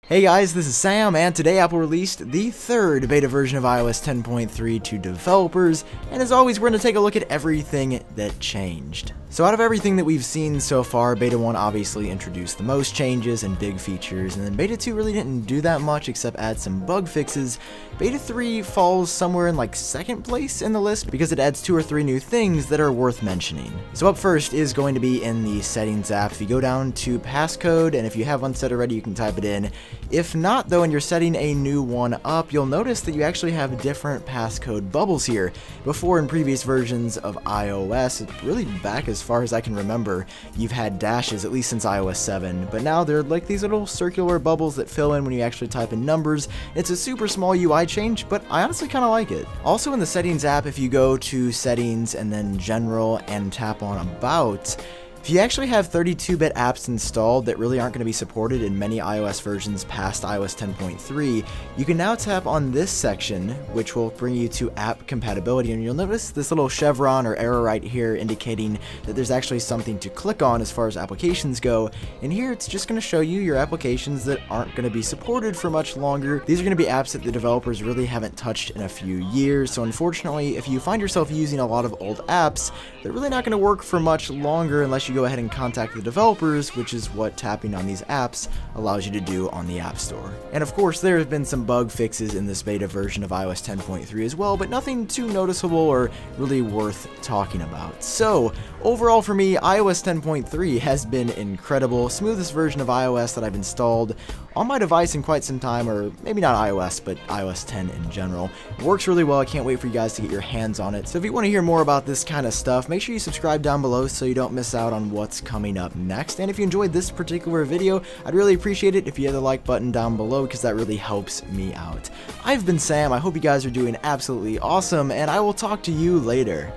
Hey guys, this is Sam, and today Apple released the third beta version of iOS 10.3 to developers, and as always we're going to take a look at everything that changed. So out of everything that we've seen so far, Beta 1 obviously introduced the most changes and big features, and then Beta 2 really didn't do that much except add some bug fixes. Beta 3 falls somewhere in like second place in the list because it adds 2 or 3 new things that are worth mentioning. So up first is going to be in the Settings app. If you go down to Passcode, and if you have one set already you can type it in. If not though, and you're setting a new one up, you'll notice that you actually have different passcode bubbles here. Before, in previous versions of iOS, really back as far as I can remember, you've had dashes, at least since iOS 7, but now they're like these little circular bubbles that fill in when you actually type in numbers. It's a super small UI change, but I honestly kind of like it. Also in the Settings app, if you go to Settings and then General and tap on About, if you actually have 32-bit apps installed that really aren't going to be supported in many iOS versions past iOS 10.3, you can now tap on this section, which will bring you to app compatibility, and you'll notice this little chevron or arrow right here indicating that there's actually something to click on as far as applications go, and here it's just going to show you your applications that aren't going to be supported for much longer. These are going to be apps that the developers really haven't touched in a few years, so unfortunately if you find yourself using a lot of old apps, they're really not going to work for much longer unless you go ahead and contact the developers, which is what tapping on these apps allows you to do on the App Store. And of course there have been some bug fixes in this beta version of iOS 10.3 as well, but nothing too noticeable or really worth talking about. So overall for me, iOS 10.3 has been incredible. Smoothest version of iOS that I've installed on my device in quite some time, or maybe not iOS, but iOS 10 in general. It works really well. I can't wait for you guys to get your hands on it. So if you want to hear more about this kind of stuff, make sure you subscribe down below so you don't miss out on what's coming up next. And if you enjoyed this particular video, I'd really appreciate it if you hit the like button down below because that really helps me out. I've been Sam. I hope you guys are doing absolutely awesome, and I will talk to you later.